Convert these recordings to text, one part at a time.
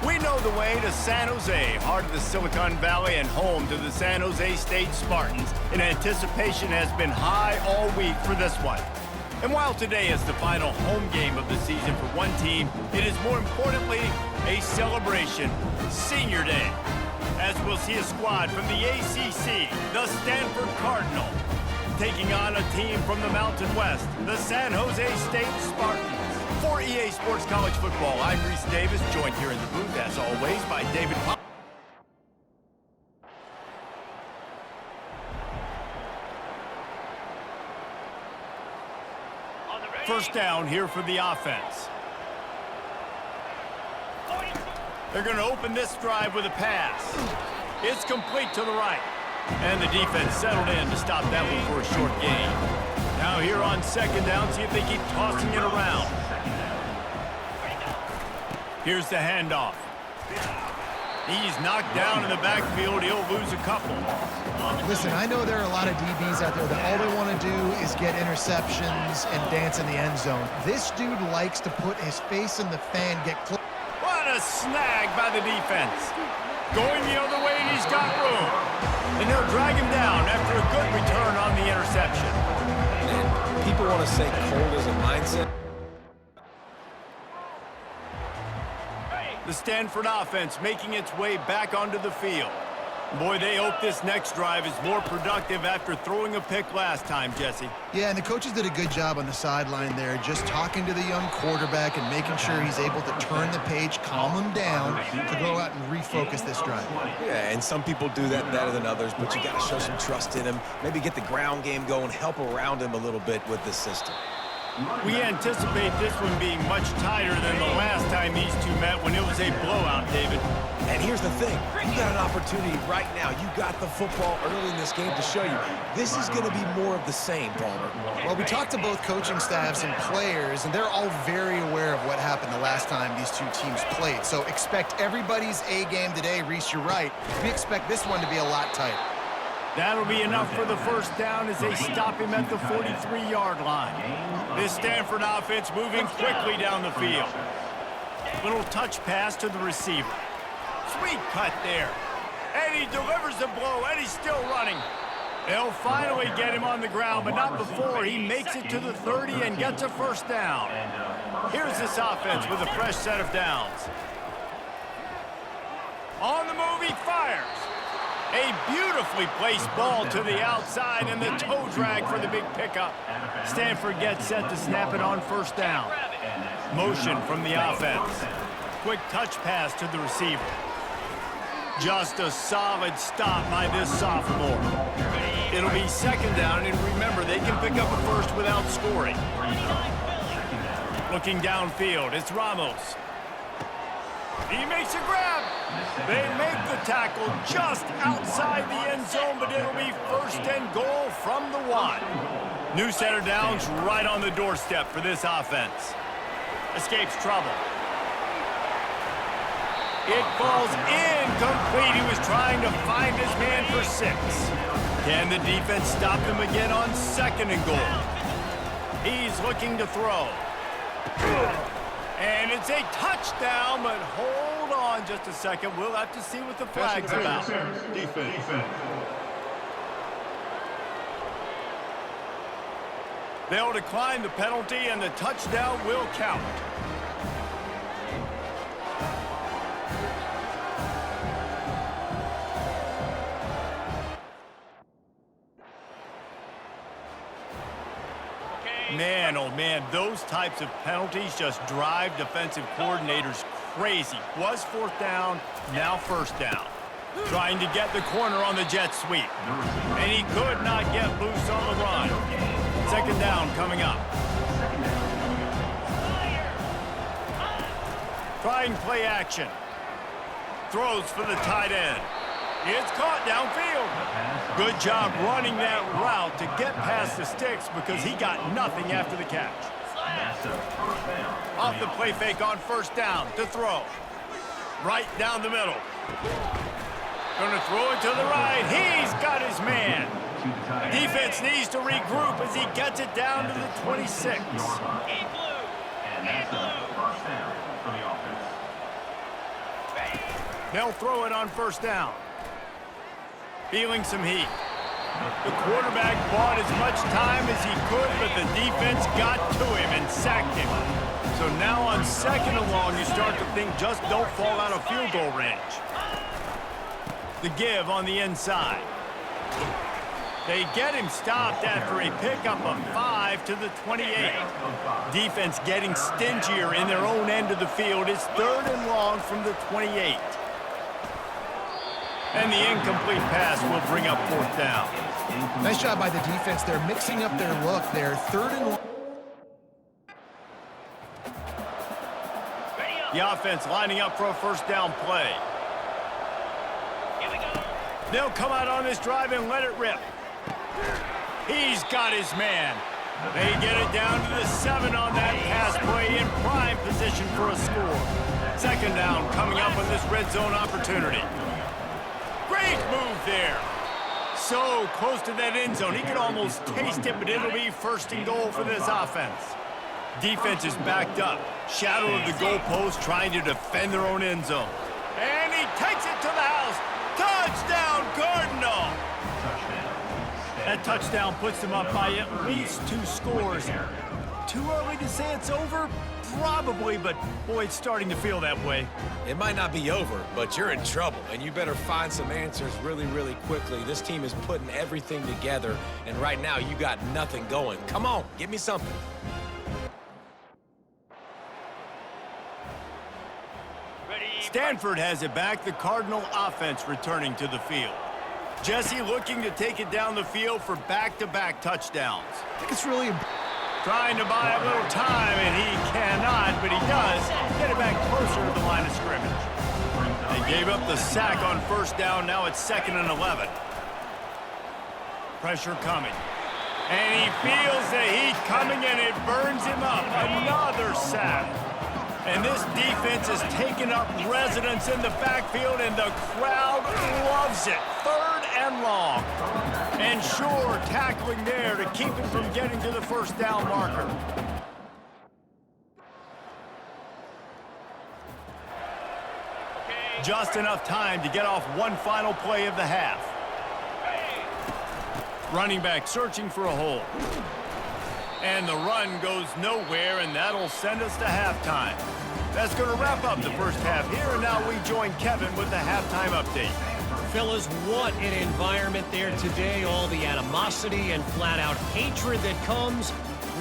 We know the way to San Jose, heart of the Silicon Valley and home to the San Jose State Spartans, and anticipation has been high all week for this one. And while today is the final home game of the season for one team, it is more importantly a celebration, Senior Day, as we'll see a squad from the ACC, the Stanford Cardinal, taking on a team from the Mountain West, the San Jose State Spartans. For EA Sports College Football, I'm Reese Davis, joined here in the booth, as always, by David Pop. First down here for the offense. They're going to open this drive with a pass. It's complete to the right. And the defense settled in to stop that one for a short gain. Now here on second down, see if they keep tossing it around. Here's the handoff. He's knocked down in the backfield. He'll lose a couple. Listen, I know there are a lot of DBs out there that all they want to do is get interceptions and dance in the end zone. This dude likes to put his face in the fan, get close. What a snag by the defense. Going the other way, and he's got room. And they'll drag him down after a good return on the interception. Man, people want to say cold as a mindset. The Stanford offense making its way back onto the field. Boy, they hope this next drive is more productive after throwing a pick last time, Jesse. Yeah, and the coaches did a good job on the sideline there, just talking to the young quarterback and making sure he's able to turn the page, calm him down to go out and refocus this drive. Yeah, and some people do that better than others, but you got to show some trust in him. Maybe get the ground game going, help around him a little bit with this system. We anticipate this one being much tighter than the last time these two met when it was a blowout, David. And here's the thing. You got an opportunity right now. You got the football early in this game to show you. This is going to be more of the same, Palmer. Well, we talked to both coaching staffs and players, and they're all very aware of what happened the last time these two teams played. So expect everybody's A game today. Reese, you're right. We expect this one to be a lot tighter. That'll be enough for the first down as they stop him at the 43-yard line. This Stanford offense moving quickly down the field. Little touch pass to the receiver. Sweet cut there. And he delivers the blow, and he's still running. They'll finally get him on the ground, but not before he makes it to the 30 and gets a first down. Here's this offense with a fresh set of downs. On the move, he fires. A beautifully placed ball to the outside and the toe drag for the big pickup. Stanford gets set to snap it on first down. Motion from the offense. Quick touch pass to the receiver. Just a solid stop by this sophomore. It'll be second down, and remember, they can pick up a first without scoring. Looking downfield, it's Ramos. He makes a grab. They make the tackle just outside the end zone, but it'll be first and goal from the 1. New set of downs right on the doorstep for this offense. Escapes trouble. It falls incomplete. He was trying to find his man for 6. Can the defense stop him again on second and goal? He's looking to throw. And it's a touchdown, but hold on just a second. We'll have to see what the flag's about. Defense. They'll decline the penalty, and the touchdown will count. Man, oh man, those types of penalties just drive defensive coordinators crazy. Was fourth down, now first down. Trying to get the corner on the jet sweep. And he could not get loose on the run. Second down coming up. Trying play action. Throws for the tight end. It's caught downfield. Good job running that route to get past the sticks because he got nothing after the catch. Off the play fake on first down to throw. Right down the middle. Going to throw it to the right. He's got his man. Defense needs to regroup as he gets it down to the 26. They'll throw it on first down. Feeling some heat. The quarterback bought as much time as he could, but the defense got to him and sacked him. So now on second and long, you start to think just don't fall out of field goal range. The give on the inside. They get him stopped after a pickup of 5 to the 28. Defense getting stingier in their own end of the field. It's third and long from the 28. And the incomplete pass will bring up fourth down. Nice job by the defense. They're mixing up their look there. Third and long. The offense lining up for a first down play. They'll come out on this drive and let it rip. He's got his man. They get it down to the 7 on that pass play in prime position for a score. Second down coming up on this red zone opportunity. Great move there. So close to that end zone. He could almost taste it, but it'll be first and goal for this offense. Defense is backed up. Shadow of the goalpost trying to defend their own end zone. And he takes it to the house. Touchdown, Cardinal! That touchdown puts them up by at least 2 scores. Too early to say it's over? Probably, but boy, it's starting to feel that way. It might not be over, but you're in trouble, and you better find some answers really, really quickly. This team is putting everything together, and right now you got nothing going. Come on, give me something. Stanford has it back. The Cardinal offense returning to the field. Jesse looking to take it down the field for back-to-back touchdowns. I think it's really trying to buy a little time, and he cannot, but he does get it back closer to the line of scrimmage. They gave up the sack on first down. Now it's 2nd and 11. Pressure coming. And he feels the heat coming, and it burns him up. Another sack. And this defense has taken up residence in the backfield, and the crowd loves it. 3rd and long. And sure, tackling there to keep him from getting to the first down marker. Just enough time to get off one final play of the half. Running back searching for a hole. And the run goes nowhere, and that'll send us to halftime. That's going to wrap up the first half here, and now we join Kevin with the halftime update. Fellas, what an environment there today. All the animosity and flat-out hatred that comes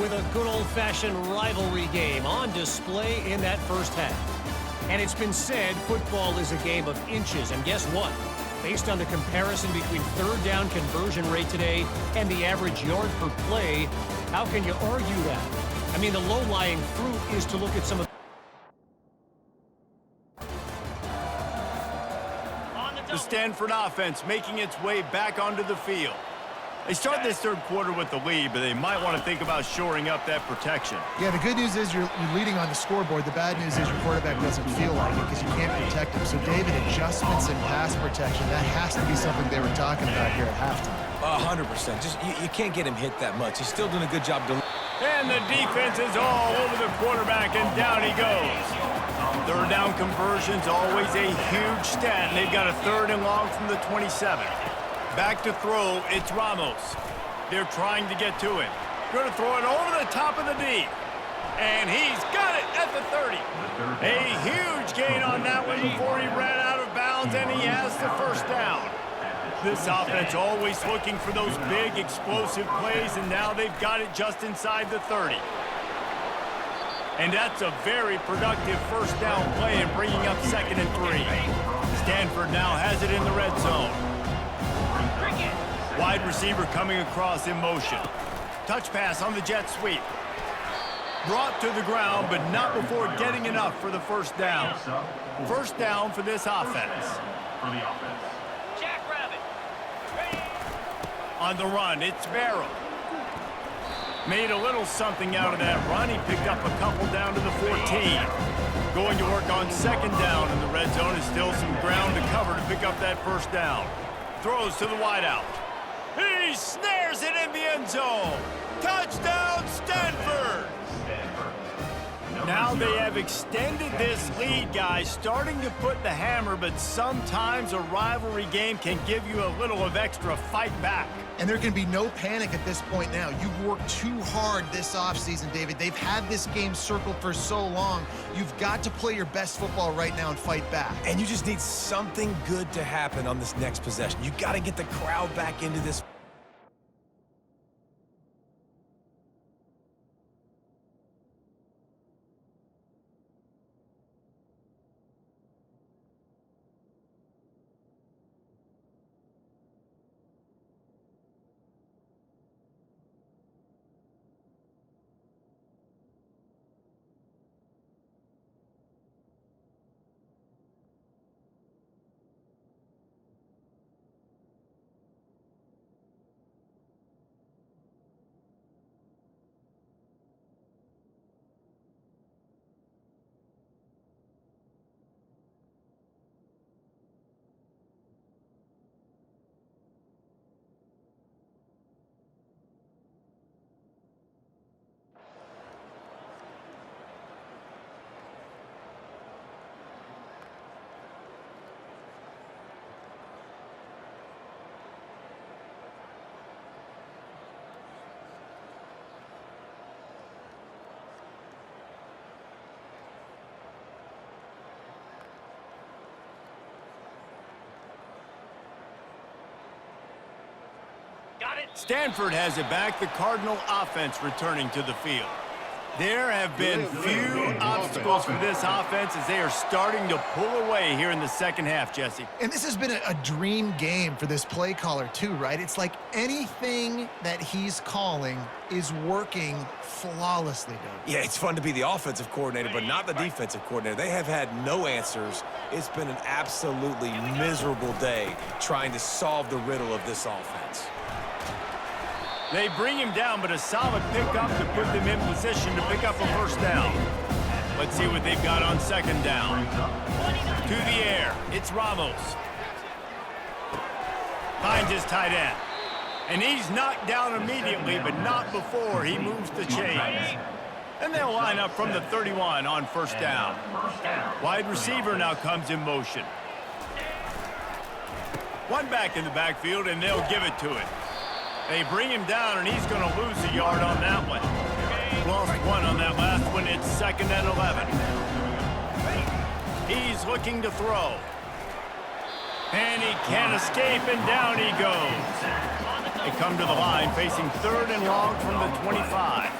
with a good old-fashioned rivalry game on display in that first half. And it's been said football is a game of inches, and guess what? Based on the comparison between third down conversion rate today and the average yard per play, how can you argue that? I mean, the low-lying fruit is to look at some of the Stanford offense making its way back onto the field. They start this third quarter with the lead, but they might want to think about shoring up that protection. Yeah, the good news is you're leading on the scoreboard. The bad news is your quarterback doesn't feel like it because you can't protect him. So, David, adjustments in pass protection, that has to be something they were talking about here at halftime. 100%. Just you can't get him hit that much. He's still doing a good job. And the defense is all over the quarterback, and down he goes. Third down conversions, always a huge stat. They've got a 3rd and long from the 27. Back to throw, it's Ramos. They're trying to get to him. Going to throw it over the top of the D. And he's got it at the 30. A huge gain on that one before he ran out of bounds, and he has the first down. This offense always looking for those big, explosive plays, and now they've got it just inside the 30. And that's a very productive first down play and bringing up 2nd and 3. Stanford now has it in the red zone. Wide receiver coming across in motion. Touch pass on the jet sweep. Brought to the ground, but not before getting enough for the first down. First down for this offense. On the run, it's Barrow. Made a little something out of that run. He picked up a couple down to the 14. Going to work on 2nd down in the red zone. Is still some ground to cover to pick up that first down. Throws to the wideout. He snares it in the end zone. Touchdown, Stanford! Now they have extended this lead, guys, starting to put the hammer, but sometimes a rivalry game can give you a little of extra fight back. And there can be no panic at this point now. You've worked too hard this offseason, David. They've had this game circled for so long. You've got to play your best football right now and fight back. And you just need something good to happen on this next possession. You got to get the crowd back into this. Stanford has it back, the Cardinal offense returning to the field. There have been few obstacles for this offense as they are starting to pull away here in the second half, Jesse. And this has been a dream game for this play caller too, right? It's like anything that he's calling is working flawlessly, Dave. Yeah, it's fun to be the offensive coordinator, but not the defensive coordinator. They have had no answers. It's been an absolutely miserable day trying to solve the riddle of this offense. They bring him down, but a solid pickup to put them in position to pick up a first down. Let's see what they've got on second down. To the air, it's Ramos. Finds his tight end. And he's knocked down immediately, but not before he moves the chains. And they'll line up from the 31 on first down. Wide receiver now comes in motion. One back in the backfield, and they'll give it to him. They bring him down, and he's going to lose a yard on that one. Lost one on that last one. It's 2nd and 11. He's looking to throw. And he can't escape, and down he goes. They come to the line, facing 3rd and long from the 25.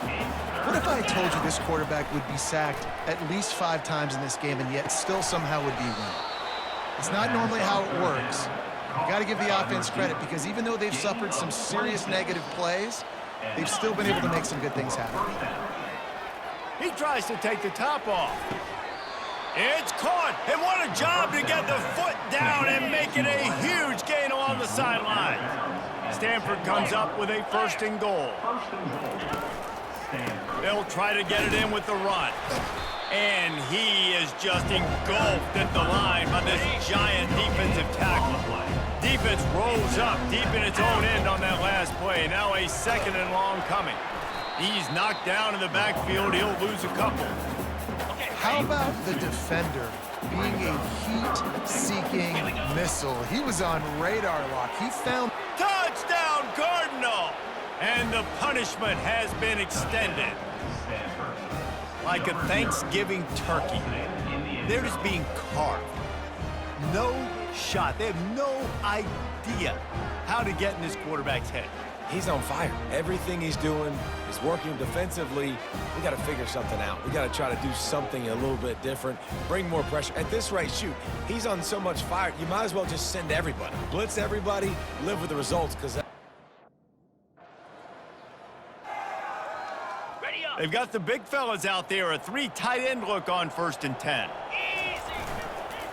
What if I told you this quarterback would be sacked at least 5 times in this game and yet still somehow would be winning? It's not normally how it works. You got to give the offense credit because even though they've suffered some serious negative plays, they've still been able to make some good things happen. He tries to take the top off. It's caught, and what a job to get the foot down and make it a huge gain along the sideline. Stanford comes up with a 1st and goal. They'll try to get it in with the run. And he is just engulfed at the line by this giant defensive tackle. Defense rolls up deep in its own end on that last play. Now a 2nd and long coming. He's knocked down in the backfield. He'll lose a couple. How about the defender being a heat-seeking missile? He was on radar lock. He found... Touchdown, Cardinal! And the punishment has been extended. Like a Thanksgiving turkey. They're just being carved. No shot. They have no idea how to get in this quarterback's head. He's on fire. Everything he's doing is working defensively. We got to figure something out. We got to try to do something a little bit different, bring more pressure. At this rate, shoot, he's on so much fire, you might as well just send everybody. Blitz everybody, live with the results, because... They've got the big fellas out there, a 3 tight end look on 1st and 10.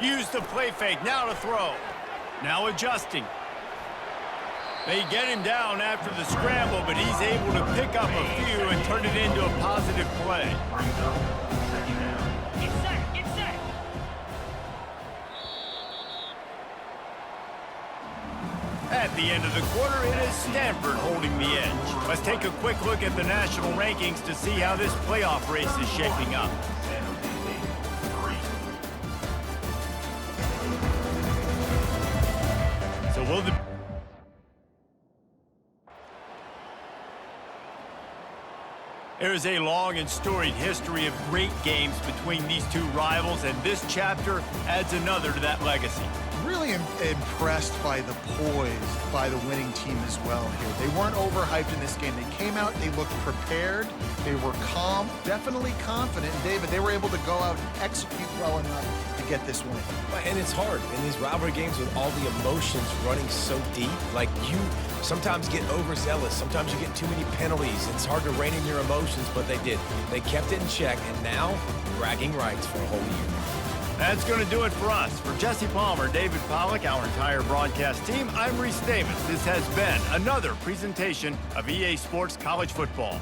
Use the play fake, now to throw. Now adjusting. They get him down after the scramble, but he's able to pick up a few and turn it into a positive play. Get set, get set. At the end of the quarter, it is Stanford holding the edge. Let's take a quick look at the national rankings to see how this playoff race is shaping up. will the There is a long and storied history of great games between these two rivals, and this chapter adds another to that legacy. Really impressed by the poise by the winning team as well here. They weren't overhyped in this game. They came out, they looked prepared, they were calm, definitely confident. And David, they were able to go out and execute well enough to get this win. And it's hard in these rivalry games with all the emotions running so deep. Like, you sometimes get overzealous. Sometimes you get too many penalties. It's hard to rein in your emotions, but they did. They kept it in check, and now bragging rights for a whole year. That's going to do it for us. For Jesse Palmer, David Pollack, our entire broadcast team, I'm Reese Davis. This has been another presentation of EA Sports College Football.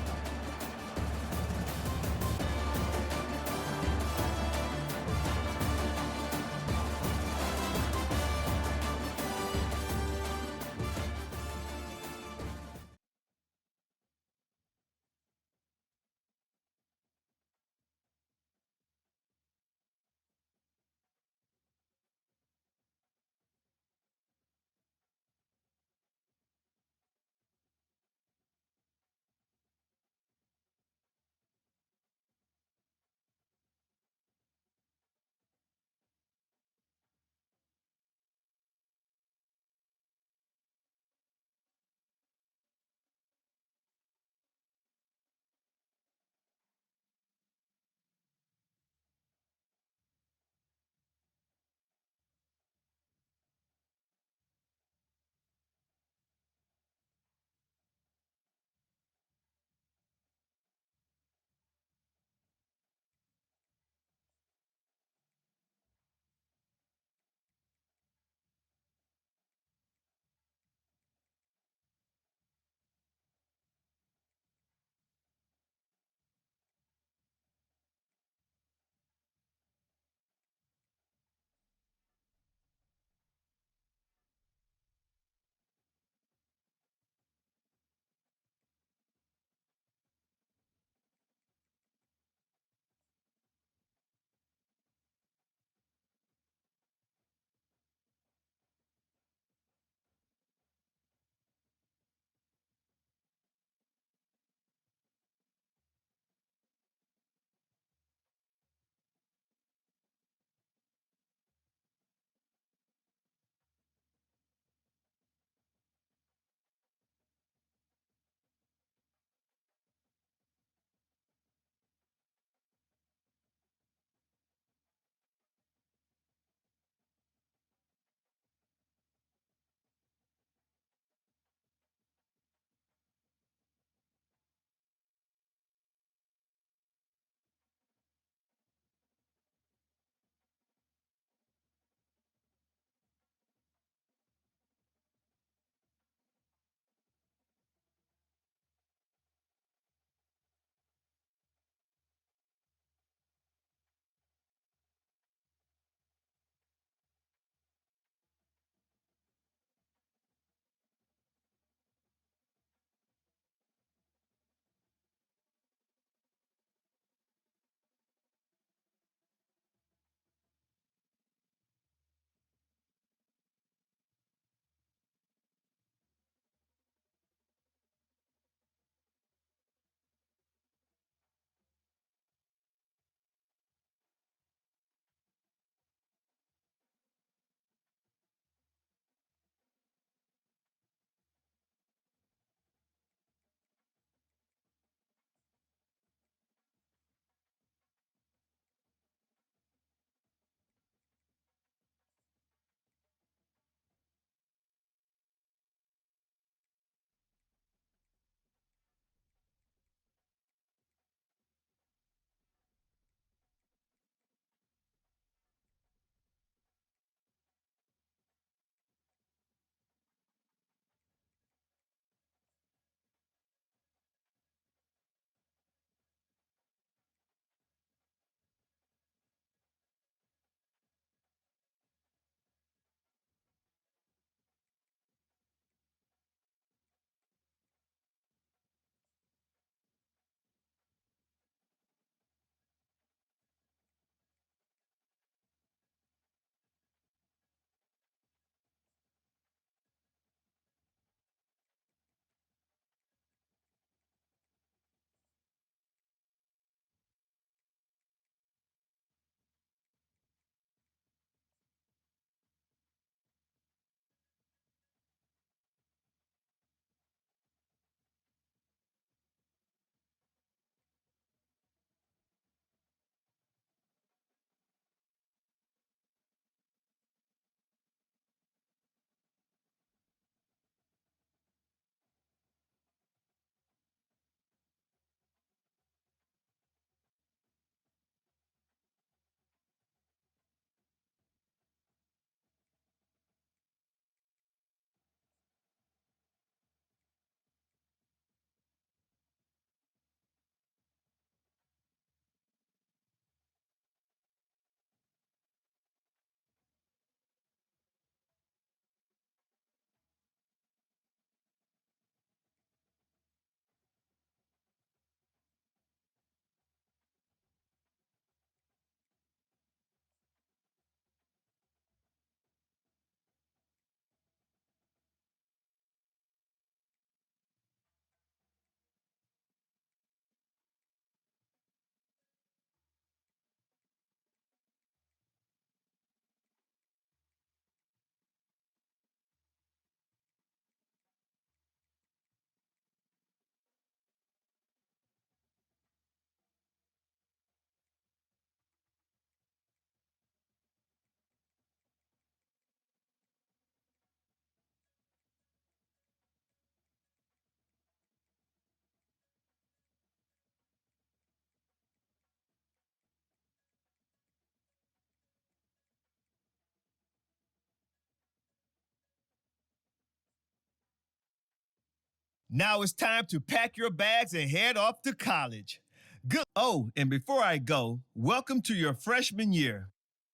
Now it's time to pack your bags and head off to college. Good. Oh, and before I go, welcome to your freshman year.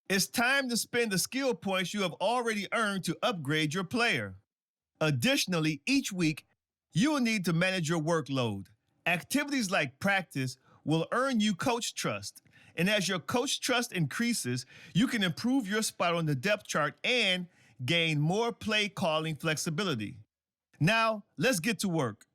It's time to spend the skill points you have already earned to upgrade your player. Additionally, each week, you will need to manage your workload. Activities like practice will earn you coach trust. And as your coach trust increases, you can improve your spot on the depth chart and gain more play calling flexibility. Now, let's get to work.